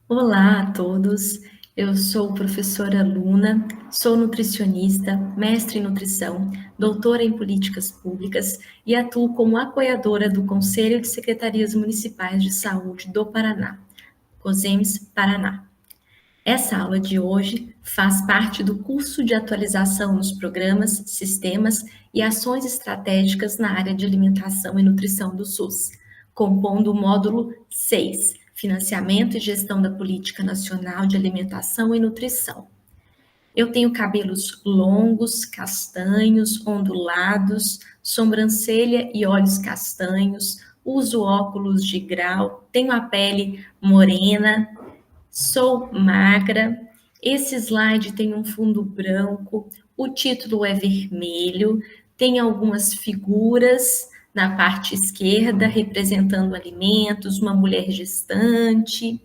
Olá a todos, eu sou professora Luna, sou nutricionista, mestre em nutrição, doutora em políticas públicas e atuo como apoiadora do Conselho de Secretarias Municipais de Saúde do Paraná, COSEMS Paraná. Essa aula de hoje faz parte do curso de atualização nos programas, sistemas e ações estratégicas na área de alimentação e nutrição do SUS, compondo o módulo 6, Financiamento e Gestão da Política Nacional de Alimentação e Nutrição. Eu tenho cabelos longos, castanhos, ondulados, sobrancelha e olhos castanhos, uso óculos de grau, tenho a pele morena, sou magra. Esse slide tem um fundo branco, o título é vermelho, tem algumas figuras na parte esquerda representando alimentos, uma mulher gestante.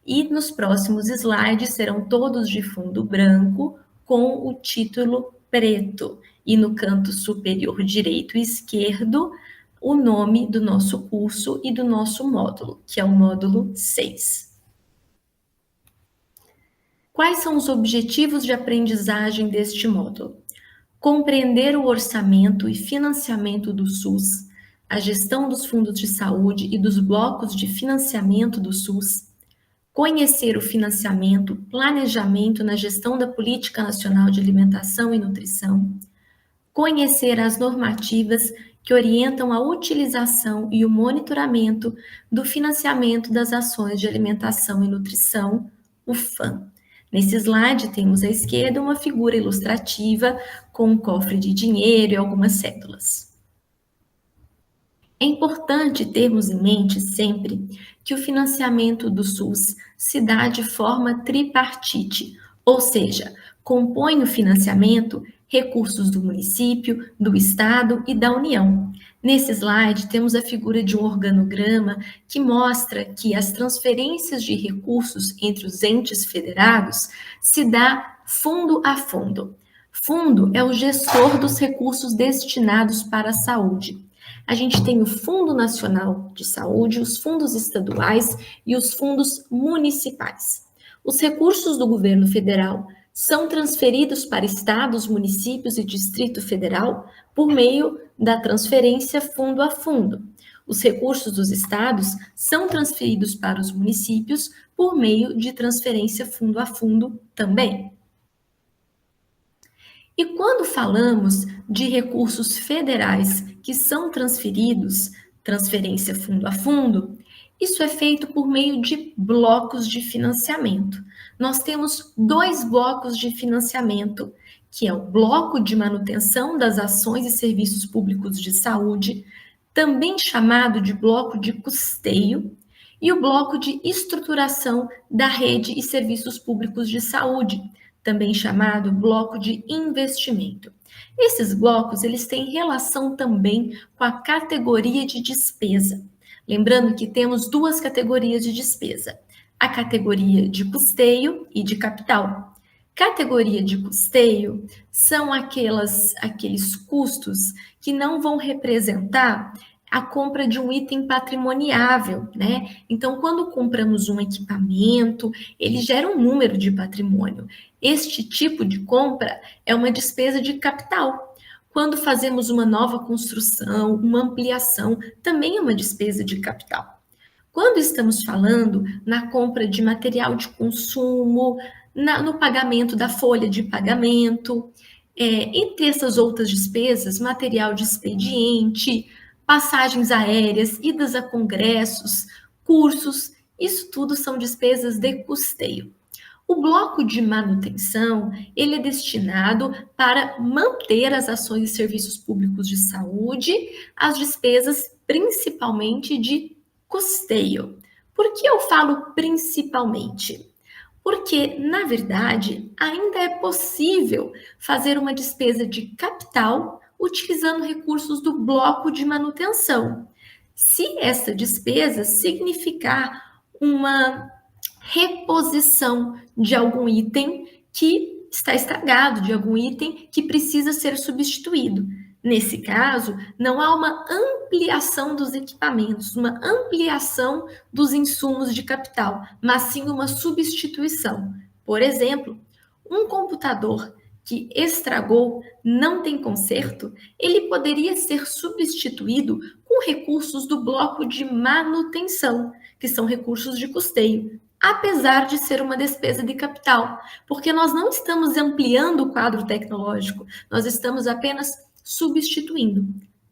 E nos próximos slides serão todos de fundo branco com o título preto. E no canto superior direito e esquerdo, o nome do nosso curso e do nosso módulo, que é o módulo 6. Quais são os objetivos de aprendizagem deste módulo? Compreender o orçamento e financiamento do SUS, a gestão dos fundos de saúde e dos blocos de financiamento do SUS, conhecer o financiamento, planejamento na gestão da Política Nacional de Alimentação e Nutrição, conhecer as normativas que orientam a utilização e o monitoramento do financiamento das ações de alimentação e nutrição, o FAN. Nesse slide, temos à esquerda uma figura ilustrativa com um cofre de dinheiro e algumas cédulas. É importante termos em mente sempre que o financiamento do SUS se dá de forma tripartite, ou seja, compõe o financiamento recursos do município, do estado e da União. Nesse slide, temos a figura de um organograma que mostra que as transferências de recursos entre os entes federados se dá fundo a fundo. Fundo é o gestor dos recursos destinados para a saúde. A gente tem o Fundo Nacional de Saúde, os fundos estaduais e os fundos municipais. Os recursos do governo federal são transferidos para estados, municípios e Distrito Federal por meio da transferência fundo a fundo. Os recursos dos estados são transferidos para os municípios por meio de transferência fundo a fundo também. E quando falamos de recursos federais que são transferidos, transferência fundo a fundo, isso é feito por meio de blocos de financiamento. Nós temos dois blocos de financiamento, que é o bloco de manutenção das ações e serviços públicos de saúde, também chamado de bloco de custeio, e o bloco de estruturação da rede e serviços públicos de saúde, também chamado bloco de investimento. Esses blocos, eles têm relação também com a categoria de despesa. Lembrando que temos duas categorias de despesa: a categoria de custeio e de capital. Categoria de custeio são aqueles custos que não vão representar a compra de um item patrimoniável, né? Então, quando compramos um equipamento, ele gera um número de patrimônio. Este tipo de compra é uma despesa de capital. Quando fazemos uma nova construção, uma ampliação, também é uma despesa de capital. Quando estamos falando na compra de material de consumo, no pagamento da folha de pagamento, entre essas outras despesas, material de expediente, passagens aéreas, idas a congressos, cursos, isso tudo são despesas de custeio. O bloco de manutenção, ele é destinado para manter as ações e serviços públicos de saúde, as despesas principalmente de custeio. Por que eu falo principalmente? Porque, na verdade, ainda é possível fazer uma despesa de capital utilizando recursos do bloco de manutenção, se essa despesa significar uma reposição de algum item que está estragado, de algum item que precisa ser substituído. Nesse caso, não há uma ampliação dos equipamentos, uma ampliação dos insumos de capital, mas sim uma substituição. Por exemplo, um computador que estragou, não tem conserto, ele poderia ser substituído com recursos do bloco de manutenção, que são recursos de custeio, apesar de ser uma despesa de capital, porque nós não estamos ampliando o quadro tecnológico, nós estamos apenas substituindo.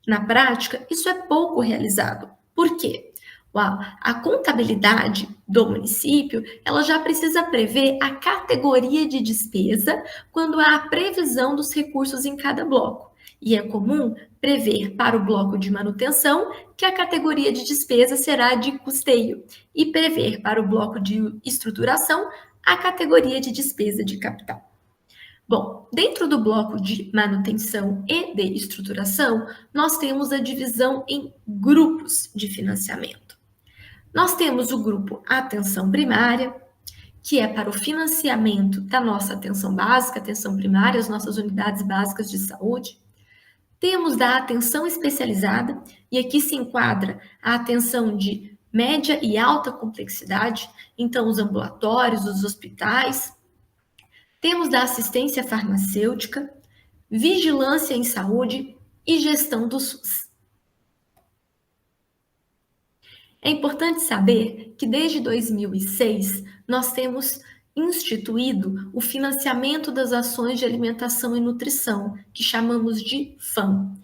Na prática, isso é pouco realizado. Por quê? Uau, a contabilidade do município, ela já precisa prever a categoria de despesa quando há a previsão dos recursos em cada bloco. E é comum prever para o bloco de manutenção que a categoria de despesa será de custeio e prever para o bloco de estruturação a categoria de despesa de capital. Bom, dentro do bloco de manutenção e de estruturação, nós temos a divisão em grupos de financiamento. Nós temos o grupo Atenção Primária, que é para o financiamento da nossa atenção básica, atenção primária, as nossas unidades básicas de saúde. Temos da atenção especializada, e aqui se enquadra a atenção de média e alta complexidade, então os ambulatórios, os hospitais. Temos da assistência farmacêutica, vigilância em saúde e gestão do SUS. É importante saber que desde 2006 nós temos instituído o financiamento das ações de alimentação e nutrição, que chamamos de FAM.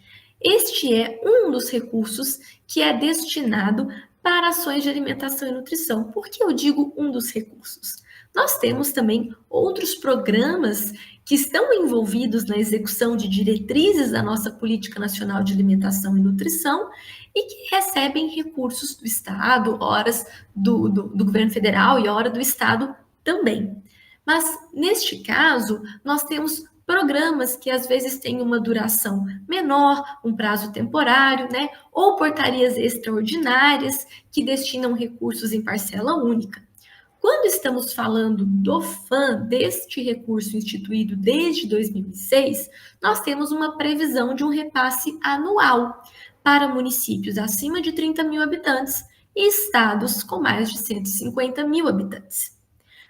Este é um dos recursos que é destinado para ações de alimentação e nutrição. Por que eu digo um dos recursos? Nós temos também outros programas que estão envolvidos na execução de diretrizes da nossa Política Nacional de Alimentação e Nutrição e que recebem recursos do Estado, horas do governo federal e hora do Estado também. Mas, neste caso, nós temos programas que às vezes têm uma duração menor, um prazo temporário, né? Ou portarias extraordinárias que destinam recursos em parcela única. Quando estamos falando do FAM, deste recurso instituído desde 2006, nós temos uma previsão de um repasse anual para municípios acima de 30 mil habitantes e estados com mais de 150 mil habitantes.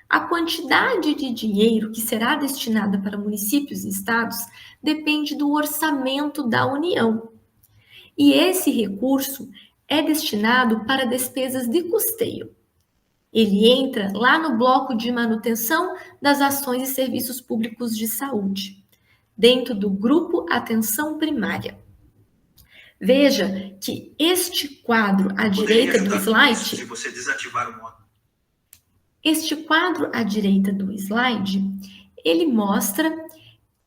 A quantidade de dinheiro que será destinada para municípios e estados depende do orçamento da União. E esse recurso é destinado para despesas de custeio. Ele entra lá no bloco de manutenção das ações e serviços públicos de saúde, dentro do grupo Atenção Primária. Veja que este quadro à direita do slide, se você desativar o modo. Este quadro à direita do slide, ele mostra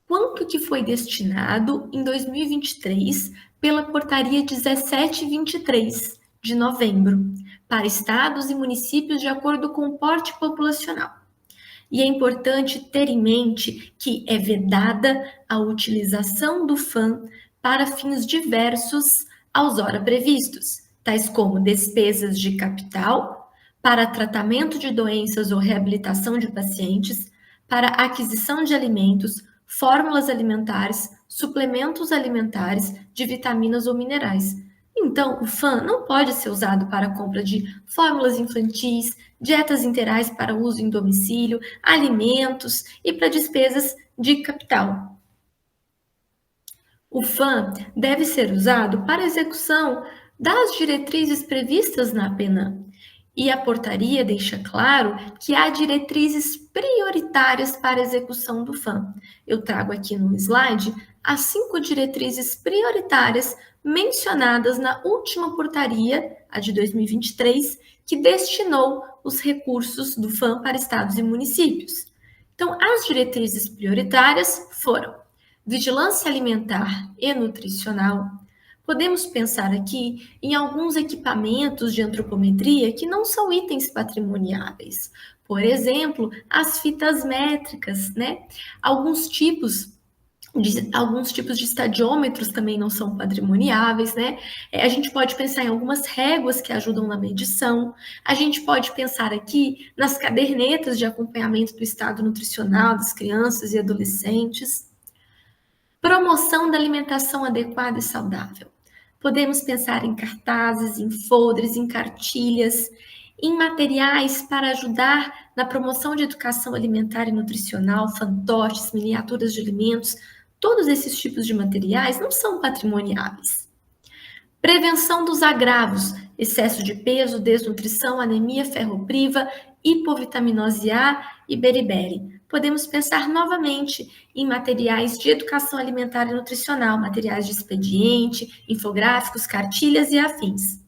quanto que foi destinado em 2023 pela portaria 1723 de novembro para estados e municípios de acordo com o porte populacional. E é importante ter em mente que é vedada a utilização do FAM para fins diversos aos ora previstos, tais como despesas de capital, para tratamento de doenças ou reabilitação de pacientes, para aquisição de alimentos, fórmulas alimentares, suplementos alimentares de vitaminas ou minerais. Então, o FAM não pode ser usado para a compra de fórmulas infantis, dietas interais para uso em domicílio, alimentos e para despesas de capital. O FAM deve ser usado para a execução das diretrizes previstas na PENAM. E a portaria deixa claro que há diretrizes prioritárias para a execução do FAM. Eu trago aqui no slide as 5 diretrizes prioritárias mencionadas na última portaria, a de 2023, que destinou os recursos do FAM para estados e municípios. Então, as diretrizes prioritárias foram vigilância alimentar e nutricional. Podemos pensar aqui em alguns equipamentos de antropometria que não são itens patrimoniáveis. Por exemplo, as fitas métricas, né? Alguns tipos de estadiômetros também não são patrimoniáveis, né? A gente pode pensar em algumas réguas que ajudam na medição. A gente pode pensar aqui nas cadernetas de acompanhamento do estado nutricional das crianças e adolescentes. Promoção da alimentação adequada e saudável. Podemos pensar em cartazes, em folders, em cartilhas, em materiais para ajudar na promoção de educação alimentar e nutricional, fantoches, miniaturas de alimentos. Todos esses tipos de materiais não são patrimoniáveis. Prevenção dos agravos, excesso de peso, desnutrição, anemia ferropriva, hipovitaminose A e beriberi. Podemos pensar novamente em materiais de educação alimentar e nutricional, materiais de expediente, infográficos, cartilhas e afins.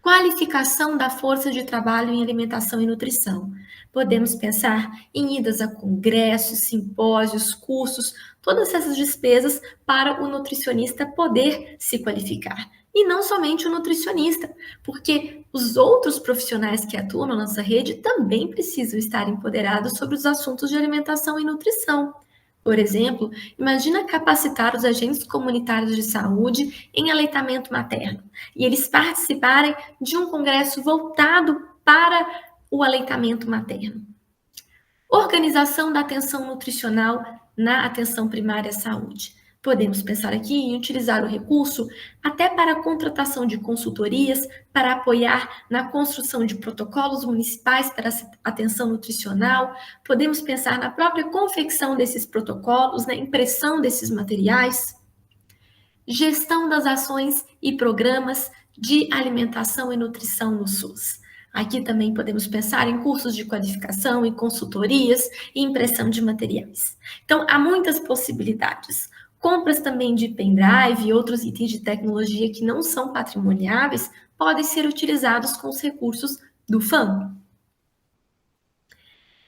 Qualificação da força de trabalho em alimentação e nutrição. Podemos pensar em idas a congressos, simpósios, cursos, todas essas despesas para o nutricionista poder se qualificar. E não somente o nutricionista, porque os outros profissionais que atuam na nossa rede também precisam estar empoderados sobre os assuntos de alimentação e nutrição. Por exemplo, imagina capacitar os agentes comunitários de saúde em aleitamento materno e eles participarem de um congresso voltado para o aleitamento materno. Organização da atenção nutricional na atenção primária à saúde. Podemos pensar aqui em utilizar o recurso até para a contratação de consultorias, para apoiar na construção de protocolos municipais para a atenção nutricional. Podemos pensar na própria confecção desses protocolos, na impressão desses materiais. Gestão das ações e programas de alimentação e nutrição no SUS. Aqui também podemos pensar em cursos de qualificação, em consultorias e impressão de materiais. Então, há muitas possibilidades. Compras também de pendrive e outros itens de tecnologia que não são patrimoniáveis podem ser utilizados com os recursos do FAM.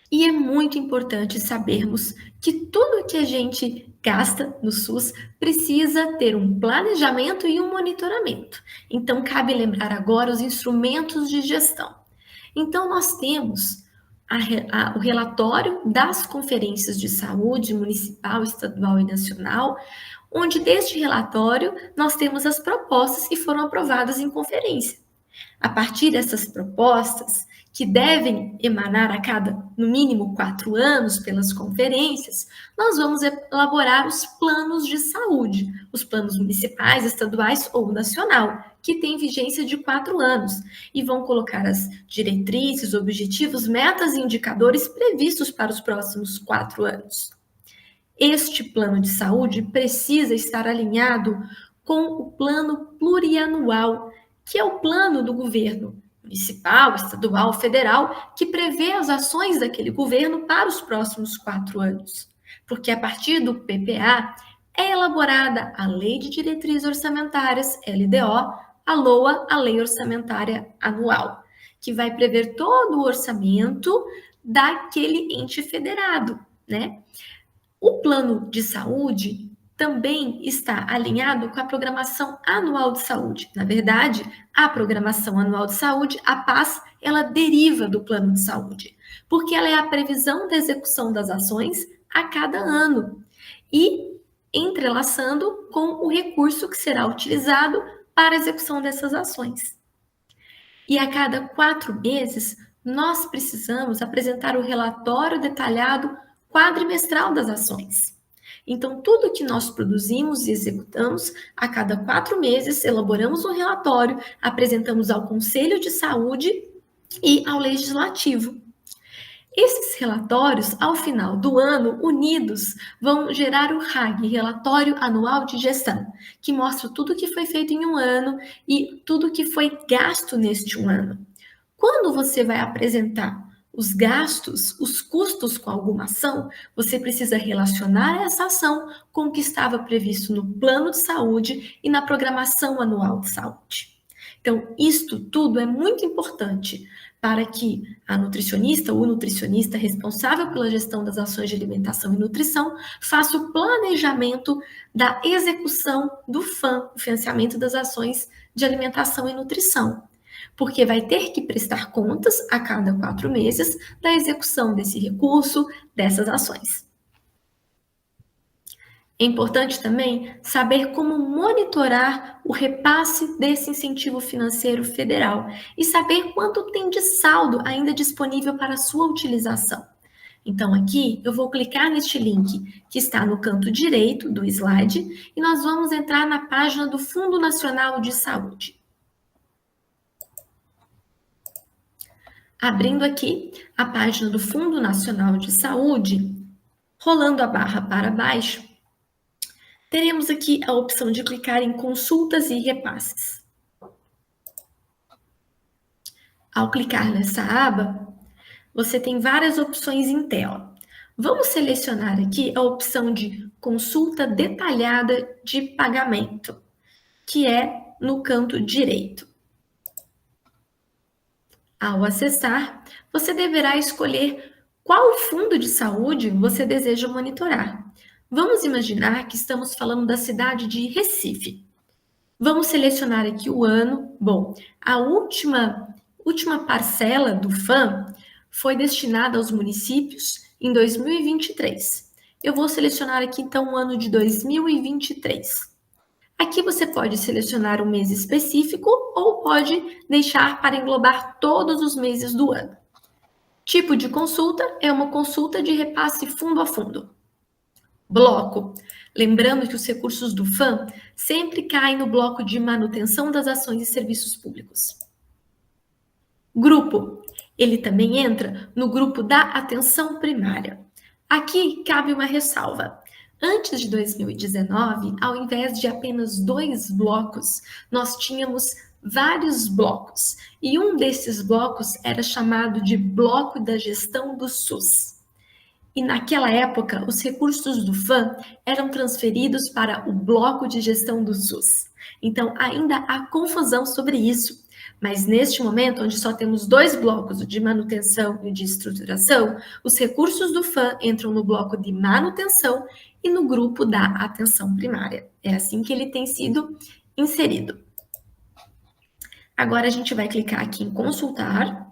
E é muito importante sabermos que tudo que a gente gasta no SUS precisa ter um planejamento e um monitoramento. Então, cabe lembrar agora os instrumentos de gestão. Então, nós temos o relatório das conferências de saúde municipal, estadual e nacional, onde deste relatório nós temos as propostas que foram aprovadas em conferência. A partir dessas propostas, que devem emanar a cada, no mínimo, 4 anos pelas conferências, nós vamos elaborar os planos de saúde, os planos municipais, estaduais ou nacional, que têm vigência de 4 anos, e vão colocar as diretrizes, objetivos, metas e indicadores previstos para os próximos 4 anos. Este plano de saúde precisa estar alinhado com o plano plurianual, que é o plano do governo municipal, estadual, federal, que prevê as ações daquele governo para os próximos 4 anos. Porque a partir do PPA é elaborada a Lei de Diretrizes Orçamentárias, LDO, a LOA, a Lei Orçamentária Anual, que vai prever todo o orçamento daquele ente federado, né? O plano de saúde também está alinhado com a programação anual de saúde. Na verdade, a programação anual de saúde, a PAS, ela deriva do plano de saúde, porque ela é a previsão da execução das ações a cada ano e entrelaçando com o recurso que será utilizado para a execução dessas ações. E a cada 4 meses, nós precisamos apresentar o relatório detalhado quadrimestral das ações. Então, tudo que nós produzimos e executamos, a cada 4 meses, elaboramos um relatório, apresentamos ao Conselho de Saúde e ao Legislativo. Esses relatórios, ao final do ano, unidos, vão gerar o RAG, Relatório Anual de Gestão, que mostra tudo que foi feito em um ano e tudo que foi gasto neste um ano. Quando você vai apresentar os gastos, os custos com alguma ação, você precisa relacionar essa ação com o que estava previsto no plano de saúde e na programação anual de saúde. Então, isto tudo é muito importante para que a nutricionista ou o nutricionista responsável pela gestão das ações de alimentação e nutrição faça o planejamento da execução do FAM, o financiamento das ações de alimentação e nutrição, porque vai ter que prestar contas a cada 4 meses da execução desse recurso, dessas ações. É importante também saber como monitorar o repasse desse incentivo financeiro federal e saber quanto tem de saldo ainda disponível para sua utilização. Então, aqui eu vou clicar neste link que está no canto direito do slide e nós vamos entrar na página do Fundo Nacional de Saúde. Abrindo aqui a página do Fundo Nacional de Saúde, rolando a barra para baixo, teremos aqui a opção de clicar em Consultas e Repasses. Ao clicar nessa aba, você tem várias opções em tela. Vamos selecionar aqui a opção de Consulta Detalhada de Pagamento, que é no canto direito. Ao acessar, você deverá escolher qual fundo de saúde você deseja monitorar. Vamos imaginar que estamos falando da cidade de Recife. Vamos selecionar aqui o ano. Bom, a última parcela do FAM foi destinada aos municípios em 2023. Eu vou selecionar aqui então o ano de 2023. Aqui você pode selecionar um mês específico ou pode deixar para englobar todos os meses do ano. Tipo de consulta é uma consulta de repasse fundo a fundo. Bloco. Lembrando que os recursos do FAM sempre caem no bloco de manutenção das ações e serviços públicos. Grupo. Ele também entra no grupo da atenção primária. Aqui cabe uma ressalva. Antes de 2019, ao invés de apenas 2 blocos, nós tínhamos vários blocos. E um desses blocos era chamado de Bloco da Gestão do SUS. E naquela época, os recursos do FAM eram transferidos para o Bloco de Gestão do SUS. Então, ainda há confusão sobre isso. Mas neste momento, onde só temos 2 blocos, o de manutenção e o de estruturação, os recursos do FAM entram no bloco de manutenção e no grupo da atenção primária. É assim que ele tem sido inserido. Agora a gente vai clicar aqui em consultar.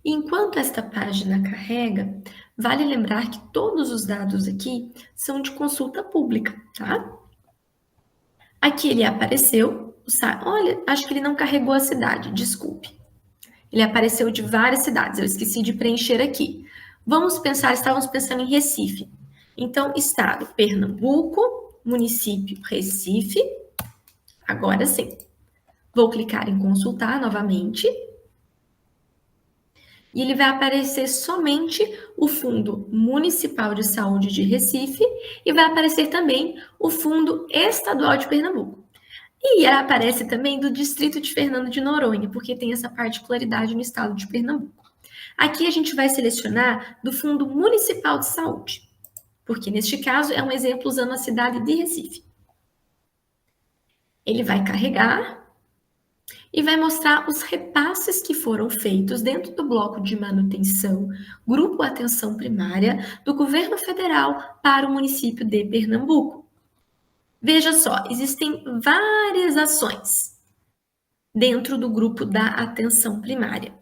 E enquanto esta página carrega, vale lembrar que todos os dados aqui são de consulta pública, tá? Aqui ele apareceu, olha, acho que ele não carregou a cidade, desculpe. Ele apareceu de várias cidades, eu esqueci de preencher aqui. Vamos pensar, estávamos pensando em Recife. Então, estado Pernambuco, município Recife. Agora sim. Vou clicar em consultar novamente. E ele vai aparecer somente o Fundo Municipal de Saúde de Recife e vai aparecer também o Fundo Estadual de Pernambuco. E aparece também do Distrito de Fernando de Noronha, porque tem essa particularidade no estado de Pernambuco. Aqui a gente vai selecionar do Fundo Municipal de Saúde, porque neste caso é um exemplo usando a cidade de Recife. Ele vai carregar e vai mostrar os repasses que foram feitos dentro do bloco de manutenção, Grupo Atenção Primária, do Governo Federal para o município de Pernambuco. Veja só, existem várias ações dentro do grupo da atenção primária.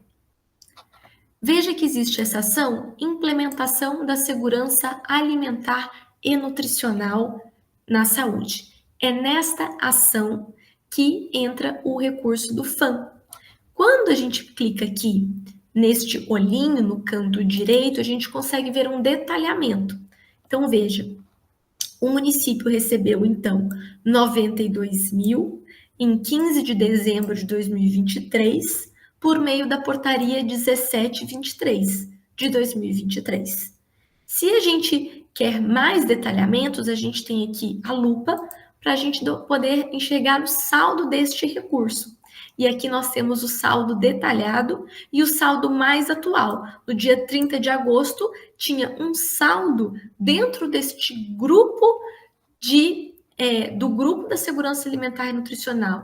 Veja que existe essa ação, implementação da segurança alimentar e nutricional na saúde. É nesta ação que entra o recurso do FAM. Quando a gente clica aqui neste olhinho no canto direito, a gente consegue ver um detalhamento. Então, veja, o município recebeu, então, 92 mil em 15 de dezembro de 2023, por meio da portaria 1723 de 2023. Se a gente quer mais detalhamentos, a gente tem aqui a lupa para a gente poder enxergar o saldo deste recurso. E aqui nós temos o saldo detalhado e o saldo mais atual. No dia 30 de agosto, tinha um saldo dentro deste grupo do grupo da segurança alimentar e nutricional,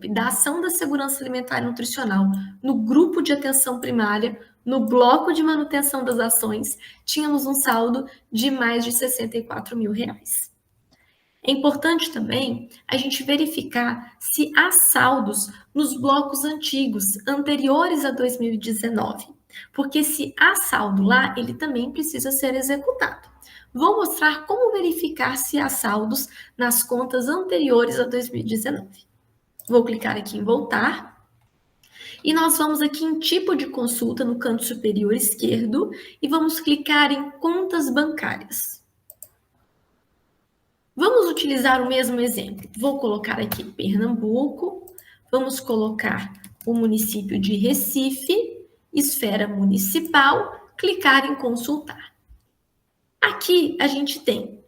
da ação da segurança alimentar e nutricional, no grupo de atenção primária, no bloco de manutenção das ações, tínhamos um saldo de mais de 64 mil reais. É importante também a gente verificar se há saldos nos blocos antigos, anteriores a 2019, porque se há saldo lá, ele também precisa ser executado. Vou mostrar como verificar se há saldos nas contas anteriores a 2019. Vou clicar aqui em voltar. E nós vamos aqui em tipo de consulta no canto superior esquerdo e vamos clicar em contas bancárias. Vamos utilizar o mesmo exemplo. Vou colocar aqui Pernambuco, vamos colocar o município de Recife, esfera municipal, clicar em consultar. Aqui a gente tem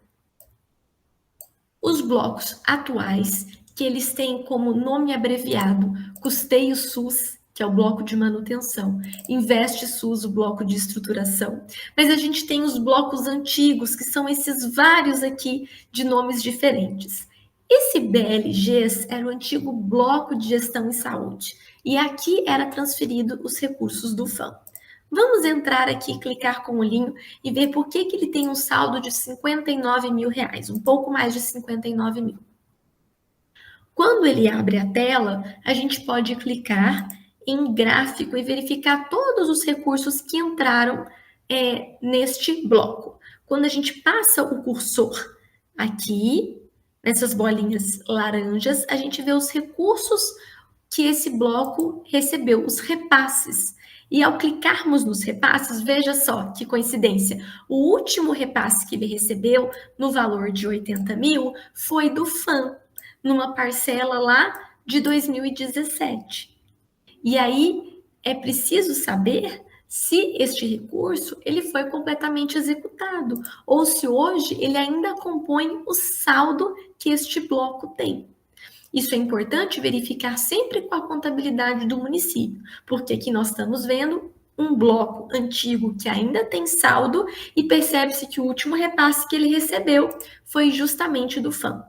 os blocos atuais, que eles têm como nome abreviado Custeio SUS, que é o bloco de manutenção, Investe SUS, o bloco de estruturação. Mas a gente tem os blocos antigos, que são esses vários aqui de nomes diferentes. Esse BLGs era o antigo Bloco de Gestão em Saúde, e aqui era transferido os recursos do FAM. Vamos entrar aqui e clicar com o olhinho e ver por que ele tem um saldo de R$ 59 mil, um pouco mais de 59 mil. Quando ele abre a tela, a gente pode clicar em gráfico e verificar todos os recursos que entraram neste bloco. Quando a gente passa o cursor aqui, nessas bolinhas laranjas, a gente vê os recursos que esse bloco recebeu, os repasses. E ao clicarmos nos repasses, veja só que coincidência, o último repasse que ele recebeu, no valor de 80 mil, foi do FAM, numa parcela lá de 2017. E aí é preciso saber se este recurso ele foi completamente executado ou se hoje ele ainda compõe o saldo que este bloco tem. Isso é importante verificar sempre com a contabilidade do município, porque aqui nós estamos vendo um bloco antigo que ainda tem saldo e percebe-se que o último repasse que ele recebeu foi justamente do FAM.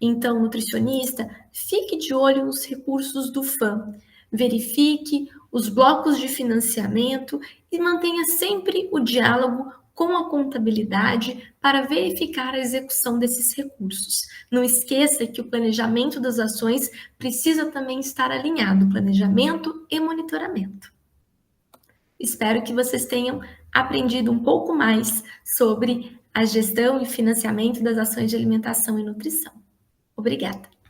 Então, nutricionista, fique de olho nos recursos do FAM, verifique os blocos de financiamento e mantenha sempre o diálogo com a contabilidade para verificar a execução desses recursos. Não esqueça que o planejamento das ações precisa também estar alinhado, planejamento e monitoramento. Espero que vocês tenham aprendido um pouco mais sobre a gestão e financiamento das ações de alimentação e nutrição. Obrigada.